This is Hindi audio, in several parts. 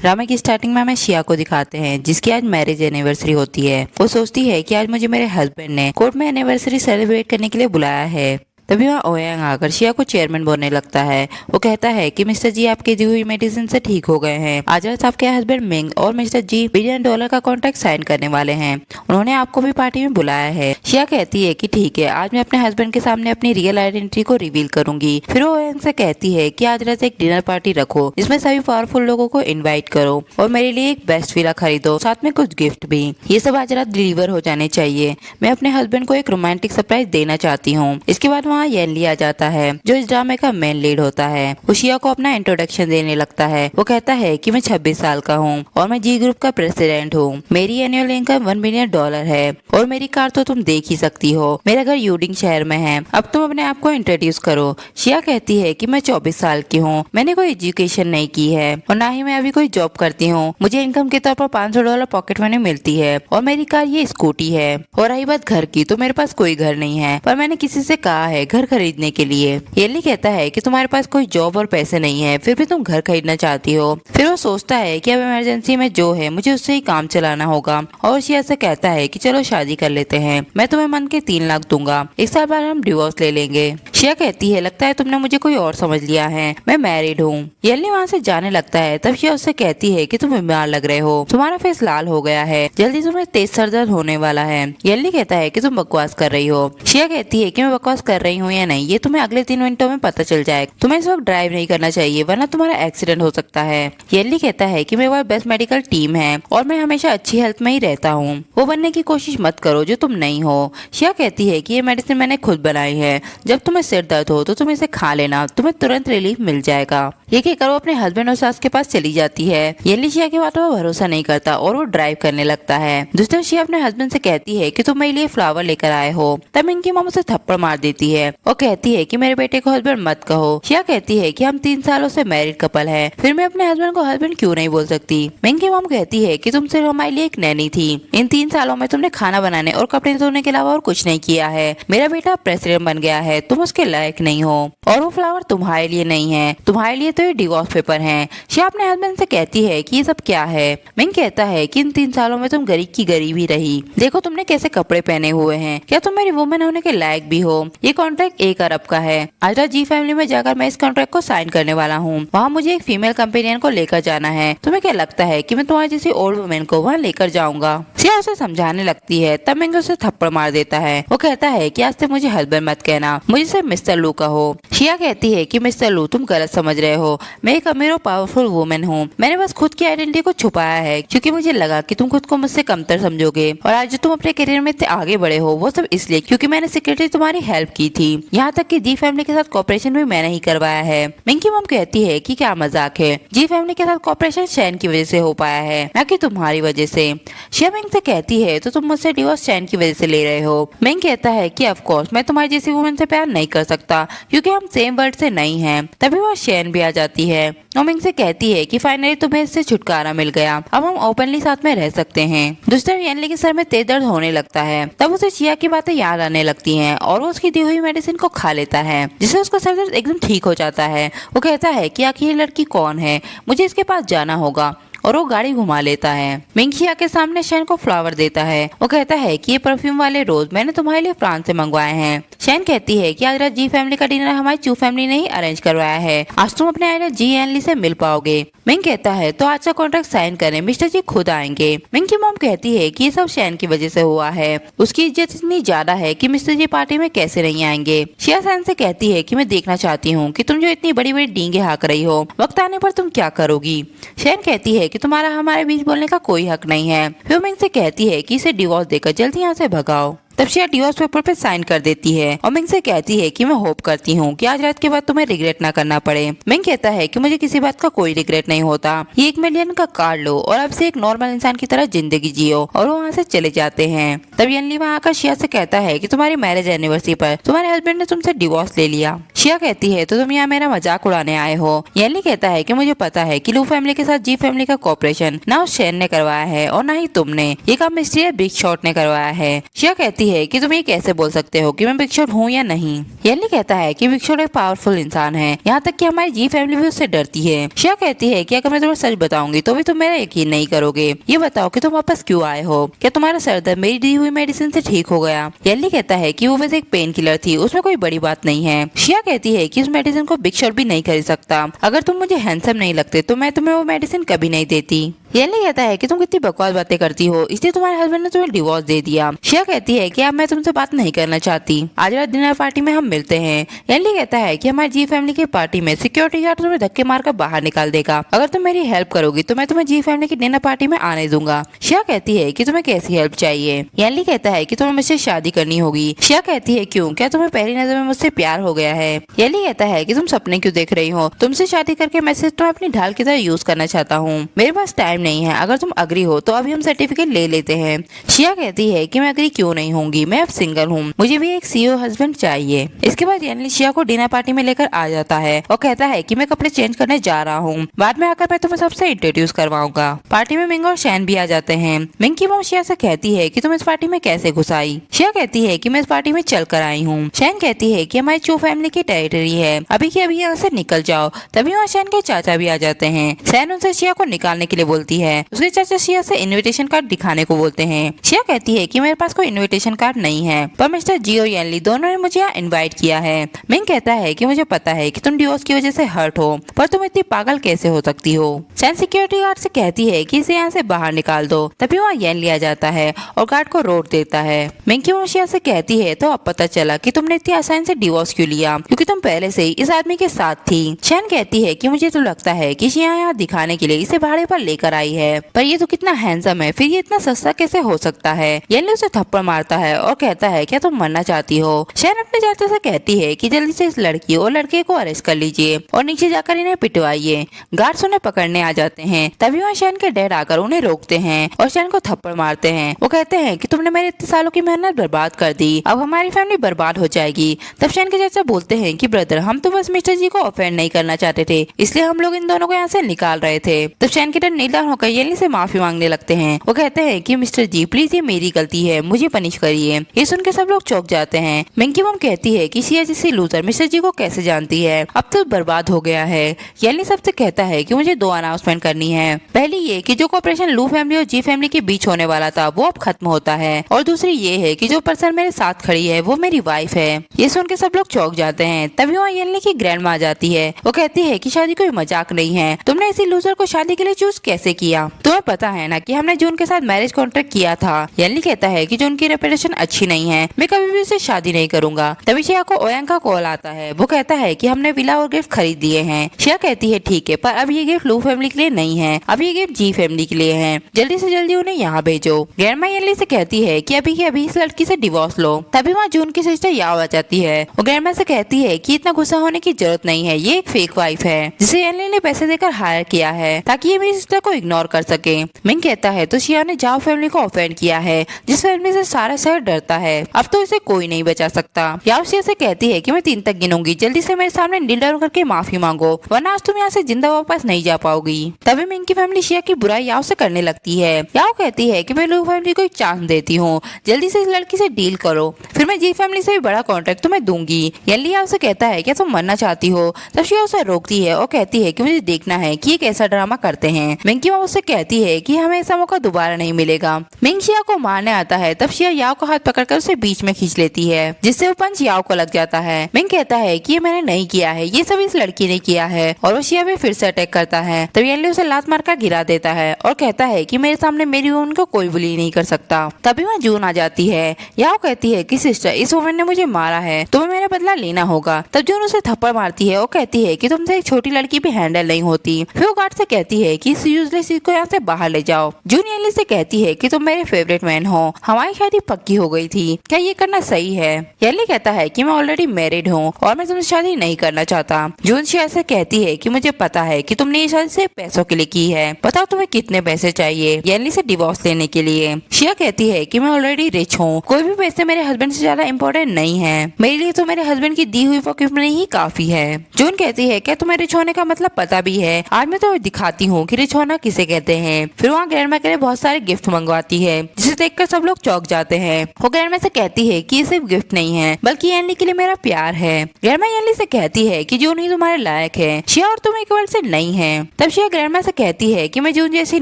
ड्रामे की स्टार्टिंग में हमें शिया को दिखाते हैं जिसकी आज मैरिज एनिवर्सरी होती है। वो सोचती है कि आज मुझे मेरे हस्बैंड ने कोर्ट में एनिवर्सरी सेलिब्रेट करने के लिए बुलाया है। तभी वहाँ ओयांग आकर शिया को चेयरमैन बोलने लगता है। वो कहता है कि मिस्टर जी आपकी दी हुई मेडिसिन से ठीक हो गए हैं। आज रात आपके हस्बैंड मिंग और मिस्टर जी $1 बिलियन का कॉन्ट्रैक्ट साइन करने वाले हैं। उन्होंने आपको भी पार्टी में बुलाया है। शिया कहती है कि ठीक है, आज मैं अपने हस्बैंड के सामने अपनी रियल आइडेंटिटी को रिवील करूंगी। फिर वो ओयांग से कहती है कि आज रात एक डिनर पार्टी रखो जिसमें सभी पावरफुल लोगों को इन्वाइट करो और मेरे लिए एक बेस्ट विला खरीदो, साथ में कुछ गिफ्ट भी। ये सब आज रात डिलीवर हो जाने चाहिए। मैं अपने हस्बैंड को एक रोमांटिक सरप्राइज देना चाहती हूँ। इसके बाद वहाँ येनली आ जाता है जो इस ड्रामे का मेन लीड होता है। वो शिया को अपना इंट्रोडक्शन देने लगता है। वो कहता है कि मैं 26 साल का हूँ और मैं जी ग्रुप का प्रेसिडेंट हूँ। मेरी एनुअल इनकम $1 बिलियन है और मेरी कार तो तुम देख ही सकती हो। मेरा घर यूडिंग शहर में है। अब तुम अपने आप को इंट्रोड्यूस करो। शिया कहती है कि मैं 24 साल की हूँ। मैंने कोई एजुकेशन नहीं की है और ना ही मैं अभी कोई जॉब करती हूँ। मुझे इनकम के तौर पर $500 पॉकेट मनी मिलती है और मेरी कार ये स्कूटी है। और रही बात घर की, तो मेरे पास कोई घर नहीं है, पर मैंने किसी से कहा है घर खरीदने के लिए। येली कहता है कि तुम्हारे पास कोई जॉब और पैसे नहीं है, फिर भी तुम घर खरीदना चाहती हो। फिर वो सोचता है कि अब इमरजेंसी में जो है मुझे उससे ही काम चलाना होगा और शिया से कहता है कि चलो शादी कर लेते हैं। मैं तुम्हें मन के 3 लाख दूंगा। एक साल बाद हम डिवोर्स ले लेंगे। शिया कहती है लगता है तुमने मुझे कोई और समझ लिया है, मैं मैरिड हूँ। येली वहाँ से जाने लगता है। तब शिया उससे कहती है कि तुम बीमार लग रहे हो, तुम्हारा फेस लाल हो गया है, जल्दी तुम्हें तेज सर दर्द होने वाला है। येली कहता है कि तुम बकवास कर रही हो। शिया कहती है कि मैं बकवास कर रही हूँ या नहीं ये तुम्हें अगले 3 मिनटों में पता चल जाएगा। तुम्हें इस वक्त ड्राइव नहीं करना चाहिए वरना तुम्हारा एक्सीडेंट हो सकता है। येली कहता है कि मेरे पास बेस्ट मेडिकल टीम है और मैं हमेशा अच्छी हेल्थ में ही रहता हूँ। वो बनने की कोशिश मत करो जो तुम नहीं हो। शिया कहती है कि ये मेडिसिन मैंने खुद बनाई है। जब तुम्हें सिर दर्द हो तो तुम इसे खा लेना, तुम्हें तुरंत रिलीफ मिल जाएगा। ये कहकर वो अपने हस्बैंड और सास के पास चली जाती है। येली शिया की बातों पर भरोसा नहीं करता और वो ड्राइव करने लगता है। दूसरी शिया अपने हस्बैंड से कहती है कि तुम मेरे लिए फ्लावर लेकर आए हो। तब इनकी मॉम उसे थप्पड़ मार देती है और कहती है कि मेरे बेटे को हस्बैंड मत कहो। शिया कहती है कि हम 3 सालों से मैरिड कपल है, फिर मैं अपने हस्बैंड को हस्बैंड क्यों नहीं बोल सकती। मिंग की मॉम कहती है कि तुम सिर्फ हमारे लिए एक नैनी थी। इन 3 सालों में तुमने खाना बनाने और कपड़े धोने के अलावा और कुछ नहीं किया है। मेरा बेटा प्रेसिडेंट बन गया है, तुम उसके लायक नहीं हो और वो फ्लावर तुम्हारे लिए नहीं है, तुम्हारे लिए तो ये डिवोर्स पेपर है। शिया अपने हस्बैंड से कहती है कि ये सब क्या है। मिंग कहता है कि इन 3 सालों में तुम गरीब की गरीब ही रही। देखो तुमने कैसे कपड़े पहने हुए हैं, क्या तुम मेरी वुमेन होने के लायक भी हो। ये कॉन्ट्रैक्ट 1 अरब का है। आज रात जी फैमिली में जाकर मैं इस कॉन्ट्रैक्ट को साइन करने वाला हूँ। वहाँ मुझे एक फीमेल कंपेनियन को लेकर जाना है। तुम्हें क्या लगता है कि मैं तुम्हारी जैसी ओल्ड वुमेन को वहाँ लेकर जाऊंगा। शिया उसे समझाने लगती है। तब मिंग उसे थप्पड़ मार देता है। वो कहता है कि आज से मुझे हस्बैंड मत कहना, मुझे सिर्फ मिस्टर लू कहो। शिया कहती है कि मिस्टर लू तुम गलत समझ रहे हो। मैं एक अमीर और पावरफुल वुमेन हूँ। मैंने बस खुद की आइडेंटिटी को छुपाया है क्योंकि मुझे लगा कि तुम खुद को मुझसे कमतर समझोगे और आज जो तुम अपने करियर में इतने आगे बढ़े हो वो सब इसलिए क्योंकि मैंने सीक्रेटली तुम्हारी हेल्प की थी। यहाँ तक कि जी फैमिली के साथ कॉपरेशन भी मैंने ही करवाया है। मिंग की मॉम कहती है कि क्या मजाक है, जी फैमिली के साथ कॉपरेशन शैन की वजह से हो पाया है न कि तुम्हारी वजह से। शिया मिंग से कहती है तो तुम मुझसे डिवोर्स शैन की वजह से ले रहे हो। मिंग कहता है कि ऑफ कोर्स मैं तुम्हारी जैसी वुमेन से प्यार नहीं कर सकता क्योंकि हम सेम वर्ड से नहीं हैं। तभी वह शैन भी आ जाती है और मिंग से कहती है कि फाइनली तुम्हें इससे छुटकारा मिल गया, अब हम ओपनली साथ में रह सकते हैं। दूसरे येनली के सर में तेज दर्द होने लगता है। तब उसे शिया की बातें याद आने लगती हैं और वो उसकी दी हुई मेडिसिन को खा लेता है जिससे उसका सर दर्द एकदम ठीक हो जाता है। वो कहता है कि आखिर ये लड़की कौन है, मुझे इसके पास जाना होगा और वो गाड़ी घुमा लेता है। मिंग शिया के सामने शैन को फ्लावर देता है। वो कहता है कि ये परफ्यूम वाले रोज मैंने तुम्हारे लिए फ्रांस से मंगवाए हैं। शैन कहती है कि आज रात जी फैमिली का डिनर हमारी चू फैमिली ने ही अरेंज करवाया है, आज तुम अपने आइडल जी एनली से मिल पाओगे। मिंग कहता है तो आज का कॉन्ट्रैक्ट साइन करें, मिस्टर जी खुद आएंगे। मिंग की मॉम कहती है कि ये सब शैन की वजह से हुआ है, उसकी इज्जत इतनी ज्यादा है कि मिस्टर जी पार्टी में कैसे नहीं आएंगे। शिया शैन से कहती है कि मैं देखना चाहती हूँ कि तुम जो इतनी बड़ी बड़ी डींगे हाँक रही हो वक्त आने पर तुम क्या करोगी। शैन कहती है कि तुम्हारा हमारे बीच बोलने का कोई हक नहीं है। फिर मिंग से कहती है कि इसे डिवोर्स देकर जल्दी यहाँ से भगाओ। तब शिया डिवोर्स पेपर पे साइन कर देती है और मिंग से कहती है कि मैं होप करती हूँ कि आज रात के बाद तुम्हें रिग्रेट ना करना पड़े। मिंग कहता है कि मुझे किसी बात का कोई रिग्रेट नहीं होता, ये $1 मिलियन का कार्ड लो और अब से एक नॉर्मल इंसान की तरह जिंदगी जियो। और वो वहाँ से चले जाते हैं। तब येनली वहाँ आकर शिया से कहता है कि तुम्हारी मैरिज एनिवर्सरी पर तुम्हारे हस्बैंड ने तुमसे डिवोर्स ले लिया। शिया कहती है तो तुम यहाँ मेरा मजाक उड़ाने आए हो। येनली कहता है कि मुझे पता है कि लू फैमिली के साथ जी फैमिली का कॉपरेशन ना उस शैन ने करवाया है और ना ही तुमने, ये काम मिस्टर बिग शॉट ने करवाया है। शिया कहती कहती है कि तुम ये कैसे बोल सकते हो कि मैं बिग शॉट हूँ या नहीं। येनली कहता है कि बिग शॉट एक पावरफुल इंसान है, यहाँ तक कि हमारी जी फैमिली भी उससे डरती है। शिया कहती है कि अगर मैं तुम्हें सच बताऊंगी तो भी तुम मेरा यकीन नहीं करोगे। ये बताओ कि तुम वापस क्यों आए हो, क्या तुम्हारा सर दर्द मेरी दी हुई मेडिसिन से ठीक हो गया। येनली कहता है कि वो बस एक पेन किलर थी, उसमें कोई बड़ी बात नहीं है। शिया कहती है कि उस मेडिसिन को बिग शॉट भी नहीं खरीद सकता। अगर तुम मुझे हैंडसम नहीं लगते तो मैं तुम्हें वो मेडिसिन कभी नहीं देती। येनली कहता है कि तुम कितनी बकवास बातें करती हो, इसलिए तुम्हारे हस्बैंड ने तुम्हें डिवोर्स दे दिया। शिया कहती है कि अब मैं तुमसे बात नहीं करना चाहती, आज रात डिनर पार्टी में हम मिलते हैं। येनली कहता है कि हमारी जी फैमिली की पार्टी में सिक्योरिटी गार्ड तुम्हें धक्के मारकर बाहर निकाल देगा। अगर तुम मेरी हेल्प करोगी तो मैं तुम्हें जी फैमिली की डिनर पार्टी में आने दूंगा। शिया कहती है कि तुम्हें कैसी हेल्प चाहिए। येनली कहता है कि तुम्हें मुझसे शादी करनी होगी। शिया कहती है क्यों, क्या तुम्हें पहली नजर में मुझसे प्यार हो गया है। येनली कहता है कि तुम सपने क्यों देख रही हो, तुमसे शादी करके मैं सिर्फ तुम्हें अपनी ढाल की तरह यूज करना चाहता हूँ। मेरे पास टाइम नहीं है, अगर तुम अग्री हो तो अभी हम सर्टिफिकेट ले लेते हैं। शिया कहती है कि मैं अग्री क्यों नहीं होंगी, मैं अब सिंगल हूँ, मुझे भी एक सीईओ हस्बैंड चाहिए। इसके बाद येनली शिया को डिनर पार्टी में लेकर आ जाता है और कहता है कि मैं कपड़े चेंज करने जा रहा हूँ, बाद में आकर मैं तुम्हें सबसे इंट्रोड्यूस करवाऊंगा। पार्टी में मिंग और शैन भी आ जाते हैं। मिंग की मॉम शिया से कहती है कि तुम इस पार्टी में कैसे घुस आई। शिया कहती है कि मैं इस पार्टी में चल कर आई हूँ। शैन कहती है कि हमारी चू फैमिली की टेरिटरी है, अभी की अभी यहाँ से निकल जाओ। तभी वहाँ शैन के चाचा भी आ जाते हैं। शैन उनसे शिया को निकालने के लिए बोलती है। उसके चाचा शिया से इनविटेशन कार्ड दिखाने को बोलते हैं। शिया कहती है कि मेरे पास कोई इनविटेशन कार्ड नहीं है, पर मिस्टर जी और येनली दोनों ने मुझे यहाँ इनवाइट किया है। मिंग कहता है कि मुझे पता है कि तुम डिवोर्स की वजह से हर्ट हो, पर तुम इतनी पागल कैसे हो सकती हो। शैन सिक्योरिटी गार्ड से कहती है कि इसे यहाँ से बाहर निकाल दो। तभी वहाँ येनली आ जाता है और गार्ड को रोक देता है। मिंग की मॉम शिया से कहती है तो अब पता चला कि तुमने इतनी आसानी से डिवोर्स क्यों लिया, क्योंकि तुम पहले से ही इस आदमी के साथ थी। शैन कहती है कि मुझे तो लगता है कि शिया यहाँ दिखाने के लिए इसे भाड़े पर लेकर आई है, पर ये तो कितना हैंडसम है, फिर ये इतना सस्ता कैसे हो सकता है। येनली उसे थप्पड़ मारता है और कहता है क्या तुम मरना चाहती हो। शैन अपने चाचा से कहती है कि जल्दी से इस लड़की और लड़के को अरेस्ट कर लीजिए और नीचे जाकर इन्हें पिटवाइए। गार्ड्स उन्हें पकड़ने आ जाते हैं। तभी वहाँ शैन के डैड आकर उन्हें रोकते हैं और शैन को थप्पड़ मारते हैं। वो कहते हैं कि तुमने मेरे इतने सालों की मेहनत बर्बाद कर दी, अब हमारी फैमिली बर्बाद हो जाएगी। तब शैन के चाचा बोलते हैं कि ब्रदर, हम तो बस मिस्टर जी को ऑफेंड नहीं करना चाहते थे, इसलिए हम लोग इन दोनों को यहाँ से निकाल रहे थे। तब शैन के डैड नील डाउन होकर येनली से माफी मांगने लगते हैं। वो कहते हैं कि मिस्टर जी प्लीज, ये मेरी गलती है, मुझे पनिश करिए। ये सुन के सब लोग चौंक जाते हैं। मिंग की मॉम कहती है कि शिया जैसी लूजर मिस्टर जी को कैसे जानती है, अब तो बर्बाद हो गया है। येनली सबसे कहता है कि मुझे 2 अनाउंसमेंट करनी है। पहली ये कि जो कॉपरेशन लू फैमिली और जी फैमिली के बीच होने वाला था वो अब खत्म होता है, और दूसरी ये है कि जो पर्सन मेरे साथ खड़ी है वो मेरी वाइफ है। ये सुन के सब लोग चौंक जाते हैं। तभी वहाँ येनली की ग्रैंडमा आ जाती है। वो कहती है कि शादी कोई मजाक नहीं है, तुमने इसी लूजर को शादी के लिए चूज कैसे किया। तुम्हें पता है ना कि हमने जून के साथ मैरिज कॉन्ट्रैक्ट किया था। येनली कहता है कि जून की रेपुटेशन अच्छी नहीं है, मैं कभी भी उससे शादी नहीं करूंगा। तभी शिया को ओयांग का कॉल आता है। वो कहता है कि हमने विला और गिफ्ट खरीद दिए हैं। शिया कहती है ठीक है, पर अब ये गिफ्ट लू फैमिली के लिए नहीं है, अब ये गिफ्ट जी फैमिली के लिए है, जल्दी से जल्दी उन्हें यहाँ भेजो। ग्रैंडमा येनली से कहती है कि अभी के अभी इस लड़की से डिवोर्स लो। तभी वहाँ जून की सिस्टर याओ आ जाती है। वो ग्रैंडमा से कहती है कि इतना गुस्सा होने की जरूरत नहीं है, ये एक फेक वाइफ है जिसे येनली ने पैसे देकर हायर किया है ताकि ये मेरी सिस्टर को इग्नोर कर सके। मिंग कहता है तो शिया ने जाओ फैमिली को ऑफेंड किया है, जिस फैमिली से सारा शहर डरता है, अब तो इसे कोई नहीं बचा सकता। याओ शिया से कहती है कि मैं 3 तक गिनूंगी, जल्दी से मेरे सामने नील डाउन करके माफी मांगो, वरना आज तुम यहाँ से जिंदा वापस नहीं जा पाओगी। तभी मिंग की फैमिली शिया की बुराई याओ से करने लगती है। याओ कहती है कि मैं लू फैमिली को एक चांस देती हूँ, जल्दी से इस लड़की से डील करो, फिर मैं जी फैमिली से भी बड़ा कॉन्ट्रैक्ट तुम्हें दूंगी। येनली याओ से कहता है क्या तुम मरना चाहती हो। तब शिया उसे रोकती है और कहती है कि मुझे देखना है कि ये कैसा ड्रामा करते हैं। मिंग की मॉम उससे कहती है कि हमें ऐसा मौका दोबारा नहीं मिलेगा। मिंग शिया को मारने आता है। तब शिया याओ का हाथ पकड़कर उसे बीच में खींच लेती है, जिससे वो पंच याओ को लग जाता है। मिंग कहता है कि ये मैंने नहीं किया है, ये सब इस लड़की ने किया है, और वो शिया पे फिर से अटैक करता है। तब येनली उसे लात मारकर गिरा देता है और कहता है कि मेरे सामने मेरी वुमन को कोई बुली नहीं कर सकता। तभी वहाँ जून आ जाती है। याओ कहती है कि सिस्टर, इस वुमन ने मुझे मारा है, तुम्हें मेरा बदला लेना होगा। तब जून उसे थप्पड़ मारती है और कहती है कि तुमसे एक छोटी लड़की भी हैंडल नहीं होती। फिर वो गार्ड से कहती है कि इस यूजलेस चीज को यहाँ से बाहर ले जाओ। जून येनली से कहती है कि तुम मेरे फेवरेट मैन हो, हमारी शादी पक्की हो गई थी, क्या ये करना सही है। येनली कहता है कि मैं ऑलरेडी मैरिड हूँ और मैं तुमसे शादी नहीं करना चाहता। जून शिया से कहती है कि मुझे पता है कि तुमने ये शादी सिर्फ पैसों के लिए की है, बताओ तुम्हें कितने पैसे चाहिए येनली से डिवोर्स लेने के लिए। शिया कहती है कि मैं ऑलरेडी रिच हूँ, कोई भी पैसे मेरे हस्बैंड से ज्यादा इम्पोर्टेंट नहीं है, मेरे लिए तो मेरे हस्बैंड की दी हुई पॉकेट मनी ही काफी है। जून कहती है क्या तुम्हें रिच होने का मतलब पता भी है, आज मैं तो दिखाती हूँ कि रिच होना किसे कहते हैं। फिर वहाँ ग्रैंडमा के लिए बहुत सारे गिफ्ट मंगवाती है, जिसे जिसे देखकर सब लोग चौंक जाते हैं। वो ग्रैंडमा से कहती है कि ये सिर्फ गिफ्ट नहीं है बल्कि येनली के लिए मेरा प्यार है। ग्रैंडमा येनली से कहती है कि जून ही तुम्हारे लायक है शिया और तुम इक्वल से नहीं है। तब शिया ग्रैंडमा से कहती है कि मैं जून जैसी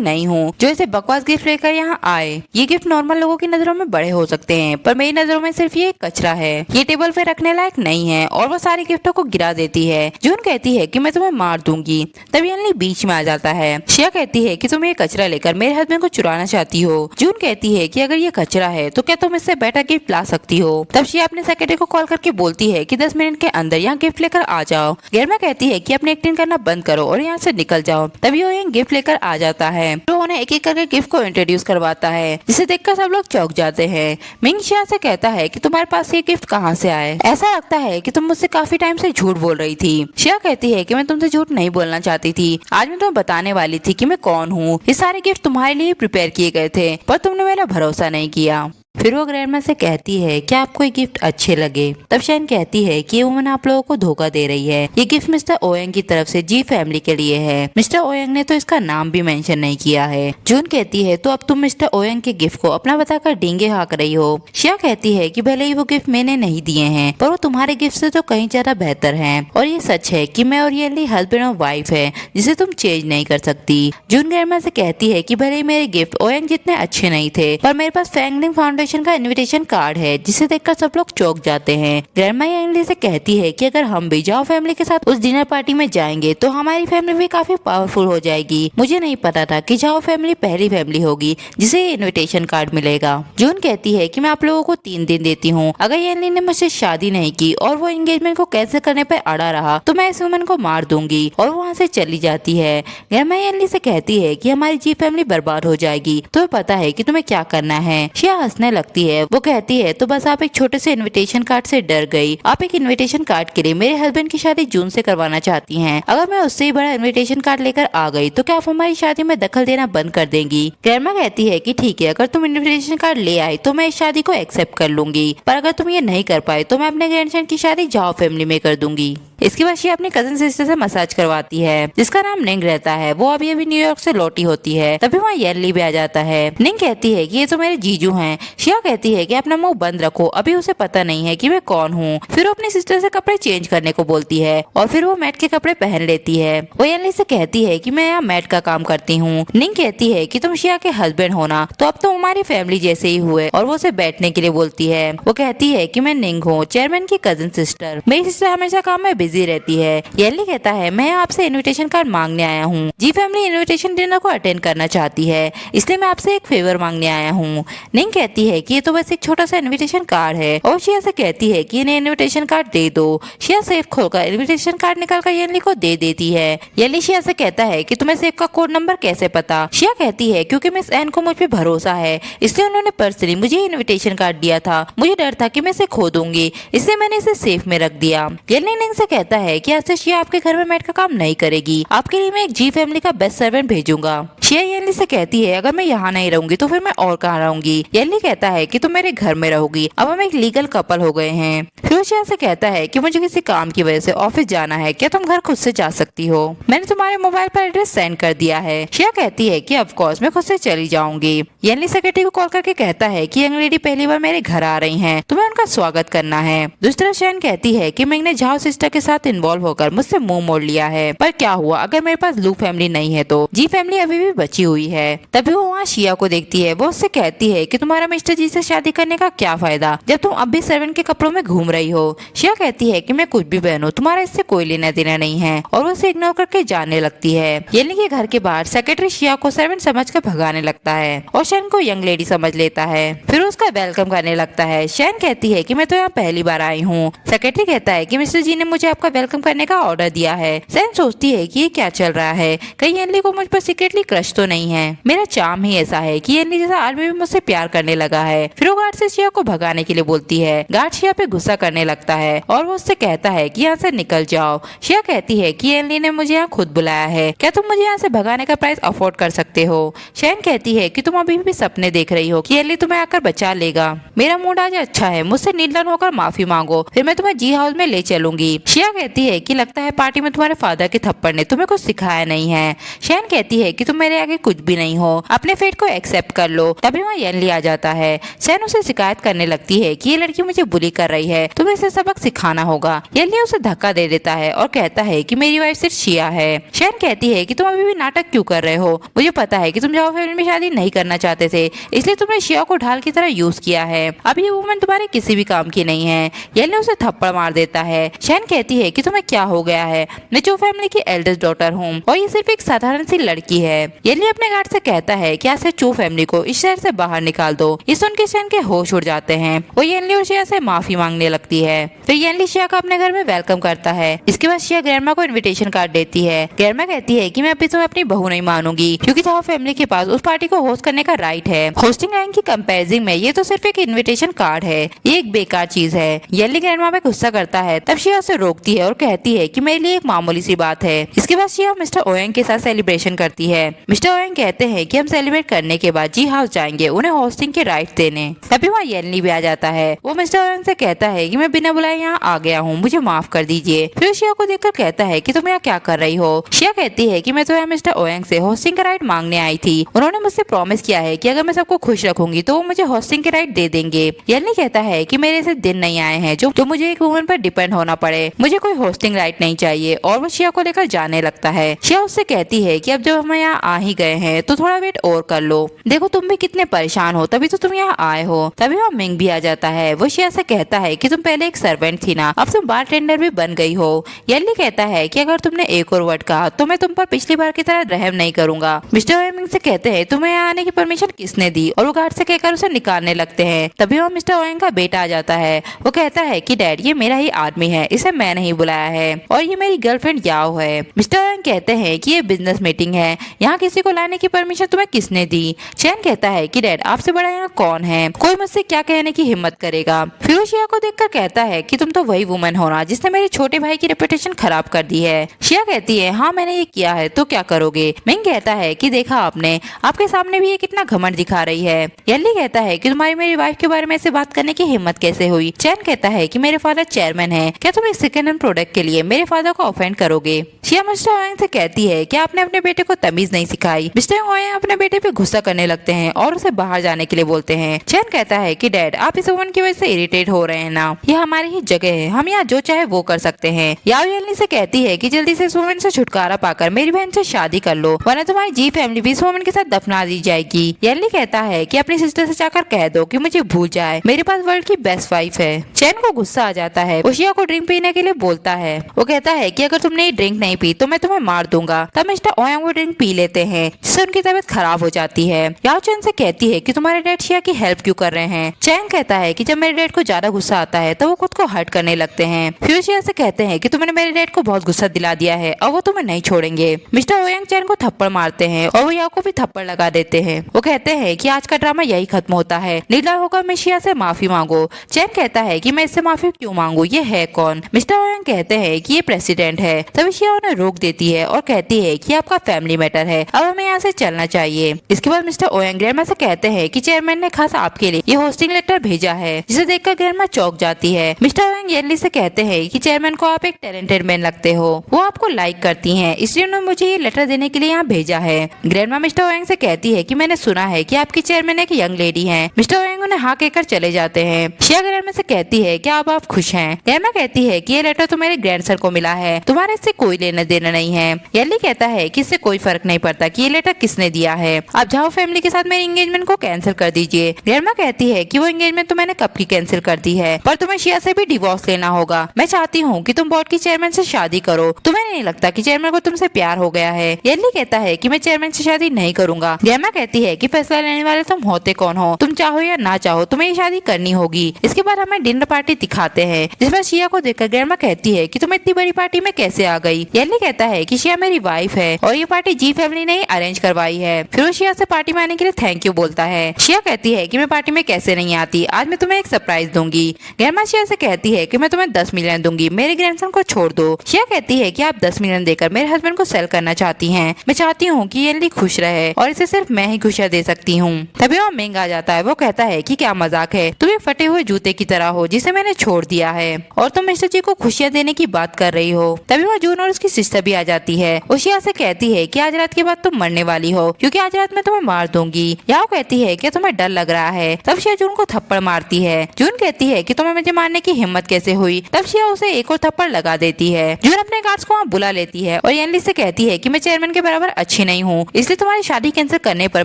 नहीं हूँ जो ऐसे बकवास गिफ्ट लेकर यहाँ आए। ये गिफ्ट नॉर्मल लोगों की नजरों में बड़े हो सकते हैं पर मेरी नजरों में सिर्फ ये कचरा है, ये टेबल पे रखने लायक नहीं है और वो सारे गिफ्टों को गिरा देती है। जून कहती है कि मैं तुम्हें मार दूंगी। तब येनली बीच में आ जाता है। शिया कहती है कि तुम ये कचरा लेकर मेरे हस्बैंड को चुराना चाहती हो। जून कहती है कि अगर ये कचरा है तो क्या तुम इससे बेटर गिफ्ट ला सकती हो। तब शिया अपने सेक्रेटरी को कॉल करके बोलती है कि 10 मिनट के अंदर यहाँ गिफ्ट लेकर आ जाओ। ग्रैंडमा कहती है कि अपनी एक्टिंग करना बंद करो और यहाँ से निकल जाओ। तभी वो गिफ्ट लेकर आ जाता है तो उन्हें एक एक करके गिफ्ट को इंट्रोड्यूस करवाता है जिसे देखकर सब लोग चौंक जाते हैं। मिंग शिया से कहता है कि तुम्हारे पास ये गिफ्ट कहाँ से आए, ऐसा लगता है कि तुम मुझसे काफी टाइम से झूठ बोल रही थी। शिया कहती है कि मैं तुमसे झूठ नहीं बोलना चाहती थी, आज मैं तुम्हें बताने वाली थी कि मैं कौन हूँ। ये सारे गिफ्ट तुम्हारे लिए प्रिपेयर किए गए थे पर तुमने मेरा भरोसा नहीं किया। फिर वो ग्रैंडमा से कहती है कि आपको ये गिफ्ट अच्छे लगे। तब शैन कहती है कि ये वुमन आप लोगों को धोखा दे रही है, ये गिफ्ट मिस्टर ओयंग की तरफ से जी फैमिली के लिए है। मिस्टर ओयंग ने तो इसका नाम भी मेंशन नहीं किया है। जून कहती है तो अब तुम मिस्टर ओयंग के गिफ्ट को अपना बताकर डींगे हाँक रही हो। शिया कहती है कि भले ही वो गिफ्ट मैंने नहीं दिए हैं पर वो तुम्हारे गिफ्ट से तो कहीं ज्यादा बेहतर है और ये सच है कि मैं और येनली हस्बैंड और वाइफ है जिसे तुम चेंज नहीं कर सकती। जून ग्रैंडमा से कहती है कि भले ही मेरे गिफ्ट ओयंग जितने अच्छे नहीं थे पर मेरे पास फैंगलिंग फाउंडेशन का इन्विटेशन कार्ड है जिसे देखकर सब लोग चौंक जाते हैं। ग्रैंडमा येनली से कहती है कि अगर हम भी जाओ फैमिली के साथ उस डिनर पार्टी में जाएंगे तो हमारी फैमिली भी काफी पावरफुल हो जाएगी। मुझे नहीं पता था कि जाओ फैमिली पहली फैमिली होगी जिसे ये इन्विटेशन कार्ड मिलेगा। जून कहती है कि मैं आप लोगों को 3 दिन देती हूँ, अगर येनली ने मुझसे शादी नहीं की और वो एंगेजमेंट को कैंसिल करने पर अड़ा रहा तो मैं इस वुमन को मार दूंगी और वो वहाँ से चली जाती है। ग्रैंडमा येनली से कहती है कि हमारी जी फैमिली बर्बाद हो जाएगी, तुम्हें पता है कि तुम्हें क्या करना है। शिया हंसने लगती है। वो कहती है तो बस आप एक छोटे से इनविटेशन कार्ड से डर गई। आप एक इनविटेशन कार्ड के लिए मेरे हस्बैंड की शादी जून से करवाना चाहती हैं। अगर मैं उससे ही बड़ा इनविटेशन कार्ड लेकर आ गई तो क्या आप हमारी शादी में दखल देना बंद कर देंगी। ग्रैंडमा कहती है कि ठीक है, अगर तुम इनविटेशन कार्ड ले आई तो मैं इस शादी को एक्सेप्ट कर लूंगी, पर अगर तुम ये नहीं कर पाए तो मैं अपने ग्रैंडसन की शादी जाओ फैमिली में कर दूंगी। इसके बाद शिया अपनी कजन सिस्टर से मसाज करवाती है जिसका नाम निंग रहता है। वो अभी अभी न्यूयॉर्क से लौटी होती है। तभी वहाँ येनली भी आ जाता है। निंग कहती है कि ये तो मेरे जीजू हैं। शिया कहती है कि अपना मुंह बंद रखो, अभी उसे पता नहीं है कि मैं कौन हूँ। फिर वो अपनी सिस्टर से कपड़े चेंज करने को बोलती है और फिर वो मैट के कपड़े पहन लेती है। वो येनली से कहती है कि मैं यहाँ मैट का काम करती हूँ। निंग कहती है कि तुम शिया के हस्बैंड हो ना, तो अब तो हमारी फैमिली जैसे ही हुए और वो उसे बैठने के लिए बोलती है। वो कहती है कि मैं निंग हूँ, चेयरमैन की कजन सिस्टर। मेरी सिस्टर हमेशा काम में बिजी रहती है। येनली कहता है मैं आपसे इनविटेशन कार्ड मांगने आया हूँ। जी फैमिली इनविटेशन डिनर को अटेंड करना चाहती है, इसलिए मैं आपसे एक फेवर मांगने आया हूँ। निंग कहती है कि ये तो बस एक छोटा सा इनविटेशन कार्ड है और शिया से कहती है कि इन्हें इनविटेशन कार्ड दे दो। शिया सेफ खोलकर इनविटेशन कार्ड निकालकर येनली को दे देती है। येनली शिया से कहता है कि तुम्हें सेफ का कोड नंबर कैसे पता। शिया कहती है क्योंकि मिस एन को मुझ पे भरोसा है, इसलिए उन्होंने पर्सनली मुझे इनविटेशन कार्ड दिया था। मुझे डर था कि मैं इसे खो दूंगी, इसलिए मैंने इसे सेफ में रख दिया। येनली निंग से कहता है कि आज से शिया आपके घर में मैट का काम नहीं करेगी, आपके लिए मैं एक जी फैमिली का बेस्ट सर्वेंट भेजूंगा। शिया येनली से कहती है अगर मैं यहाँ नहीं रहूंगी तो फिर मैं और कहाँ रहूंगी। येनली कहता है कि तुम मेरे घर में रहोगी, अब हम एक लीगल कपल हो गए हैं। फिर शिया से कहता है कि मुझे किसी काम की वजह से ऑफिस जाना है, क्या तुम घर खुद से जा सकती हो, मैंने तुम्हारे मोबाइल पर एड्रेस सेंड कर दिया है। शिया कहती है कि ऑफ कोर्स मैं खुद से चली जाऊंगी। येनली सेक्रेटरी को कॉल करके कहता है कि यंग लेडी पहली बार मेरे घर आ रही हैं, तुम्हें उनका स्वागत करना है। दूसरा शैन कहती है कि मिंग ने झाओ सिस्टर के साथ इन्वॉल्व होकर मुझसे मुंह मोड़ लिया है, पर क्या हुआ अगर मेरे पास लू फैमिली नहीं है तो जी फैमिली अभी भी बची हुई है। तभी वो वहाँ शिया को देखती है। वो उससे कहती है कि तुम्हारा मिस्टर जी से शादी करने का क्या फायदा जब तुम अब भी सर्वेंट के कपड़ों में घूम रही हो। शिया कहती है कि मैं कुछ भी पहनूं, तुम्हारा इससे कोई लेना देना नहीं है और वो उसे इग्नोर करके जाने लगती है। येनली के घर के बाहर सेक्रेटरी शिया को सर्वेंट समझकर भगाने लगता है और शैन को यंग लेडी समझ लेता है। फिर उसका वेलकम करने लगता है। शैन कहती है कि मैं तो यहाँ पहली बार आई हूँ। सेक्रेटरी कहता है कि मिस्टर जी ने मुझे आपका वेलकम करने का ऑर्डर दिया है। शैन सोचती है कि ये क्या चल रहा है, कहीं येनली को मुझ पर सीक्रेटली क्रश तो नहीं है। मेरा चार्म ही ऐसा है कि येनली जैसा आदमी भी मुझसे प्यार करने लगा है। फिर वो गार्ड से शिया को भगाने के लिए बोलती है। गार्ड शिया पे गुस्सा करने लगता है और वो उससे कहता है कि यहाँ से निकल जाओ। शिया कहती है कि येनली ने मुझे यहाँ खुद बुलाया है, क्या तुम मुझे यहाँ से भगाने का प्राइस अफोर्ड कर सकते हो। शैन कहती है कि तुम अभी भी सपने देख रही हो कि येनली तुम्हें आकर बचा लेगा। मेरा मूड आज अच्छा है, मुझसे नीलडन होकर माफी मांगो, फिर मैं तुम्हें जी हाउस में ले चलूंगी। शिया शिया कहती है कि लगता है पार्टी में तुम्हारे फादर के थप्पड़ ने तुम्हें कुछ सिखाया नहीं है। शैन कहती है कि तुम मेरे आगे कुछ भी नहीं हो, अपने फेट को एक्सेप्ट कर लो। तभी वहाँ यनली आ जाता है। शैन उसे शिकायत करने लगती है कि ये लड़की मुझे बुली कर रही है, तुम्हें इसे सबक सिखाना होगा। यनली उसे धक्का दे देता है और कहता है कि मेरी वाइफ सिर्फ शिया है। शैन कहती है कि तुम अभी भी नाटक क्यों कर रहे हो, मुझे पता है कि तुम जाओ फैमिली में शादी नहीं करना चाहते थे, इसलिए तुमने शिया को ढाल की तरह यूज किया है। अब ये वुमन तुम्हारे किसी भी काम की नहीं है। यनली उसे थप्पड़ मार देता है। शैन कहती है कि तुम्हें क्या हो गया है, मैं चो फैमिली की एल्डेस्ट डॉटर हूँ और ये सिर्फ एक साधारण सी लड़की है। यनली अपने गार्ड से कहता है कि आज से चो फैमिली को इस शहर से बाहर निकाल दो। ये सुन के शैन के होश उड़ जाते हैं। वो यनली और शिया से माफी मांगने लगती है। फिर यनली शिया का अपने घर में वेलकम करता है। इसके बाद शिया ग्रैंडमा को इन्विटेशन कार्ड देती है। ग्रैंडमा कहती है कि मैं अभी तुम्हें अपनी बहू नहीं मानूंगी, क्योंकि चाहो फैमिली के पास उस पार्टी को होस्ट करने का राइट है। होस्टिंग लाइन की कंपैरिजन में ये तो सिर्फ एक इन्विटेशन कार्ड है, ये एक बेकार चीज है। यनली ग्रैंडमा पे गुस्सा करता है। तब शिया उसे रोकती है और कहती है कि मेरे लिए एक मामूली सी बात है। इसके बाद शिया मिस्टर ओयंग के साथ सेलिब्रेशन करती है। मिस्टर ओयंग कहते हैं कि हम सेलिब्रेट करने के बाद जी हाउस जाएंगे उन्हें होस्टिंग के राइट देने। तभी वहाँ यनली भी आ जाता है। वो मिस्टर ओयंग से कहता है कि मैं बिना बुलाए यहाँ आ गया हूँ, मुझे माफ कर दीजिए। फिर शिया को देखकर कहता है कि तुम यहाँ क्या कर रही हो। शिया कहती है कि मैं तो यहाँ मिस्टर ओयंग से होस्टिंग का राइट मांगने आई थी। उन्होंने मुझसे प्रॉमिस किया है कि अगर मैं सबको खुश रखूंगी तो वो मुझे होस्टिंग के राइट दे देंगे। यनली कहता है कि मेरे ऐसे दिन नहीं आए हैं जो मुझे एक वुमन पर डिपेंड होना पड़े, मुझे कोई होस्टिंग राइट नहीं चाहिए। और वो शिया को लेकर जाने लगता है। शिया उससे कहती है कि अब जब हम यहाँ आ ही गए हैं तो थोड़ा वेट और कर लो, देखो तुम भी कितने परेशान हो, तभी तो तुम यहाँ आए हो। तभी वहाँ मिंग भी आ जाता है। वो शिया से कहता है कि तुम पहले एक सर्वेंट थी ना, अब तुम बारटेंडर भी बन गई हो। यनली कहता है कि अगर तुमने एक और वर्ड कहा तो मैं तुम पर पिछली बार की तरह रहम नहीं करूंगा। मिस्टर ओयंग से कहते हैं तुम्हें यहाँ आने की परमिशन किसने दी, और वो गार्ड से कहकर उसे निकालने लगते हैं। तभी वहाँ मिस्टर ओयंग का बेटा आ जाता है। वो कहता है कि डैड ये मेरा ही आदमी है, इसे मैं नहीं बुलाया है, और ये मेरी गर्लफ्रेंड याओ है। मिस्टर ओयंग कहते हैं कि ये बिजनेस मीटिंग है, यहाँ किसी को लाने की परमिशन तुम्हें किसने दी। चैन कहता है कि डैड आपसे बड़ा यहाँ कौन है, कोई मुझसे क्या कहने की हिम्मत करेगा। फिर वो शिया को देखकर कहता है कि तुम तो वही वुमन हो ना जिसने मेरे छोटे भाई की रेपुटेशन खराब कर दी है। शिया कहती है हाँ मैंने ये किया है, तो क्या करोगे। मिंग कहता है कि देखा आपने, आपके सामने भी ये कितना घमंड दिखा रही है। यनली कहता है कि तुम्हारी मेरी वाइफ के बारे में ऐसे बात करने की हिम्मत कैसे हुई। चैन कहता है कि मेरे फादर चेयरमैन है, क्या तुम एक सेकंड हैंड प्रोडक्ट के लिए मेरे फादर को ऑफेंड करोगे। शिया मिस्टर ओयंग से कहती है कि आपने अपने बेटे को तमीज नहीं सिखाई। मिस्टर ओयंग अपने बेटे पे गुस्सा करने लगते हैं और उसे बाहर जाने के लिए बोलते हैं। चैन कहता है कि डैड आप इस वुमन की वजह से इरिटेट हो रहे हैं ना, ये हमारी ही जगह है, हम यहाँ जो चाहे वो कर सकते हैं। याओ यनली से कहती है कि जल्दी से इस वुमन से छुटकारा पाकर मेरी बहन से शादी कर लो, वरना तुम्हारी जी फैमिली भी इस वुमन के साथ दफना दी जाएगी। यनली कहता है कि अपनी सिस्टर से जाकर कह दो कि मुझे भूल जाए, मेरे पास वर्ल्ड की बेस्ट वाइफ है। चैन को गुस्सा आ जाता है। वो शिया को ड्रिंक पीने के लिए बोलता है। वो कहता है कि अगर तुमने ये ड्रिंक नहीं पी तो मैं तुम्हें मार दूंगा। तब मिस्टर ओयंग वो ड्रिंक पी लेते हैं, जिससे उनकी तबीयत खराब हो जाती है। याओ चैन से कहती है कि तुम्हारे डैड शिया की हेल्प क्यों कर रहे हैं। चैन कहता है कि जब मेरे डैड को ज्यादा गुस्सा आता है तो वो खुद को हर्ट करने लगते हैं। फिर शिया से कहते हैं कि तुमने मेरे डैड को बहुत गुस्सा दिला दिया है और वो तुम्हें नहीं छोड़ेंगे। मिस्टर ओयंग चैन को थप्पड़ मारते हैं और वो याओ को भी थप्पड़ लगा देते हैं। वो कहते हैं कि आज का ड्रामा यही खत्म होता है, लीडर होकर मैं शिया से माफी मांगो। चैन कहता है कि मैं इससे माफी क्यों मांगू, ये है कौन। मिस्टर ओयंग कहते हैं कि ये प्रेसिडेंट है। तभी शिया उन्हें रोक देती है और कहती है कि आपका फैमिली मैटर है, अब हमें यहाँ से चलना चाहिए। इसके बाद मिस्टर ओयंग ग्रैंडमा से कहते हैं कि चेयरमैन ने खास आपके लिए ये होस्टिंग लेटर भेजा है, जिसे देखकर ग्रैंडमा चौंक जाती है। मिस्टर ओयंग यनली से कहते हैं कि चेयरमैन को आप एक टैलेंटेड मैन लगते हो, वो आपको लाइक करती हैं, इसलिए उन्होंने मुझे ये लेटर देने के लिए यहाँ भेजा है। ग्रैंडमा मिस्टर ओयंग से कहती है कि मैंने सुना है कि आपकी चेयरमैन एक यंग लेडी है। मिस्टर ओयंग उन्हें हाँ कहकर चले जाते हैं। शिया ग्रैंडमा से कहती है कि अब आप खुश हैं। ग्रैंडमा कहती है कि ये लेटर तो मेरे ग्रैंडसन को मिला है, तुम्हारे इससे कोई लेना देना नहीं है। यनली कहता है कि इससे कोई फर्क नहीं पड़ता कि ये लेटर किसने दिया है, आप जाओ फैमिली के साथ मेरी एंगेजमेंट को कैंसिल कर दीजिए। ग्रैंडमा कहती है कि वो एंगेजमेंट तो मैंने कब की कैंसिल कर दी है, पर तुम्हें शिया से भी डिवोर्स लेना होगा। मैं चाहती हूँ कि तुम बोर्ड की चेयरमैन से शादी करो, तुम्हें नहीं लगता कि चेयरमैन को तुमसे प्यार हो गया है। यनली कहता है कि मैं चेयरमैन से शादी नहीं करूंगा। ग्रैंडमा कहती है कि फैसला लेने वाले तुम होते कौन हो, तुम चाहो या ना चाहो तुम्हें ये शादी करनी होगी। इसके बाद हमें डिनर पार्टी दिखाते हैं, जिसमें शिया को देखकर ग्रैंडमा कहती है कि तुम इतनी बड़ी पार्टी में कैसे आ गई। यनली कहता है कि शिया मेरी वाइफ है और ये पार्टी जी फैमिली ने अरेंज करवाई है। फिर वो शिया से पार्टी में आने के लिए थैंक यू बोलता है। शिया कहती है कि मैं पार्टी में कैसे नहीं आती, आज मैं तुम्हें एक सरप्राइज दूंगी। ग्रैंडमा शिया से कहती है कि मैं तुम्हें 10 मिलियन दूंगी, मेरे ग्रैंडसन को छोड़ दो। शिया कहती है कि आप 10 मिलियन देकर मेरे हस्बैंड को सेल करना चाहती हैं। मैं चाहती हूँ कि यनली खुश रहे और इसे सिर्फ मैं ही खुशियाँ दे सकती हूँ। तभी वहाँ मिंग आ जाता है। वो कहता है कि क्या मजाक है, तुम एक फटे हुए जूते की तरह हो जिसे मैंने छोड़ दिया है और तुम मिस्टर जी को खुश खुशियाँ देने की बात कर रही हो। तभी वहाँ जून और उसकी सिस्टर भी आ जाती है। वो शिया से कहती है कि आज रात के बाद तुम मरने वाली हो, क्योंकि आज रात मैं तुम्हें मार दूंगी। याओ कहती है कि तुम्हें डर लग रहा है। तब शिया जून को थप्पड़ मारती है। जून कहती है कि तुम्हें मुझे मारने की हिम्मत कैसे हुई। तब शिया उसे एक और थप्पड़ लगा देती है। जून अपने गार्ड्स को वहाँ बुला लेती है और यानली से कहती है कि मैं चेयरमैन के बराबर अच्छी नहीं हूँ, इसलिए तुम्हारी शादी कैंसिल करने पर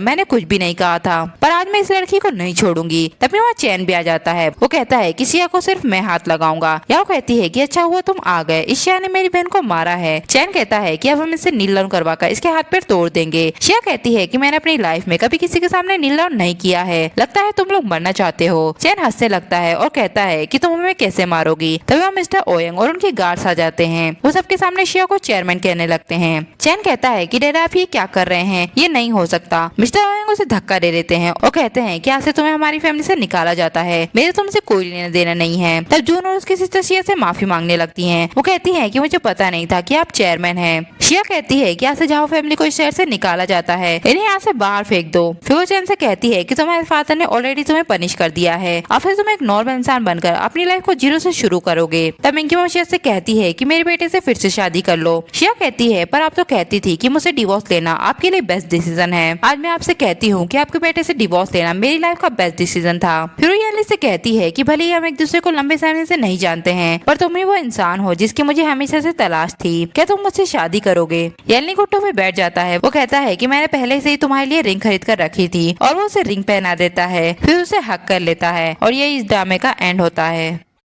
मैंने कुछ भी नहीं कहा था, पर आज मैं इस लड़की को नहीं छोड़ूंगी। तभी वहाँ चैन भी आ जाता है। वो कहता है कि शिया को सिर्फ मैं हाथ लगाऊंगा। याओ कहती है कि अच्छा हुआ तुम आ गए, इस शिया ने मेरी बहन को मारा है। चैन कहता है कि अब हम इसे नील डाउन करवाकर इसके हाथ पैर तोड़ देंगे। शिया कहती है कि मैंने अपनी लाइफ में कभी किसी के सामने नील डाउन नहीं किया है, लगता है तुम लोग मरना चाहते हो। चैन हंसने लगता है और कहता है कि तुम हमें कैसे मारोगी। तभी वहाँ मिस्टर ओयंग और उनके गार्ड्स आ जाते हैं। वो सबके सामने शिया को चेयरमैन कहने लगते हैं। चैन कहता है कि डैडा आप ये क्या कर रहे हैं, ये नहीं हो सकता। मिस्टर ओयंग उसे धक्का दे देते हैं और कहते हैं कि आज से तुम्हें हमारी फैमिली से निकाला जाता है, मेरे तुमसे कोई लेना देना नहीं है। तब जून और उसकी सिस्टर शिया से माफी मांगने लगती हैं। वो कहती हैं कि मुझे पता नहीं था कि आप चेयरमैन हैं। शिया कहती है कि यहाँ से जाओ फैमिली को इस शहर से निकाला जाता है, इन्हें यहाँ से बाहर फेंक दो। फिर वो चैन से कहती है कि तुम्हारे फादर ने ऑलरेडी तुम्हें पनिश कर दिया है, अब फिर तुम एक नॉर्मल इंसान बनकर अपनी लाइफ को जीरो से शुरू करोगे। तब मिंकी मॉम शिया से कहती है कि मेरे बेटे से फिर से शादी कर लो। शिया कहती है पर आप तो कहती थी कि मुझसे डिवोर्स लेना आपके लिए बेस्ट डिसीजन है। आज मैं आपसे कहती हूँ कि आपके बेटे से डिवोर्स लेना मेरी लाइफ का बेस्ट डिसीजन था। फिर वो यानली से कहती है कि भले ही हम एक दूसरे को लंबे समय से नहीं जानते हैं, पर तुम ही वो इंसान हो जिसकी मुझे हमेशा से तलाश थी, क्या तुम मुझसे शादी करोगे। यानली घुट्टों पे बैठ जाता है। वो कहता है कि मैंने पहले से ही तुम्हारे लिए रिंग खरीद कर रखी थी, और वो उसे रिंग पहना देता है। फिर उसे हक कर लेता है और यही इस ड्रामे का एंड होता है।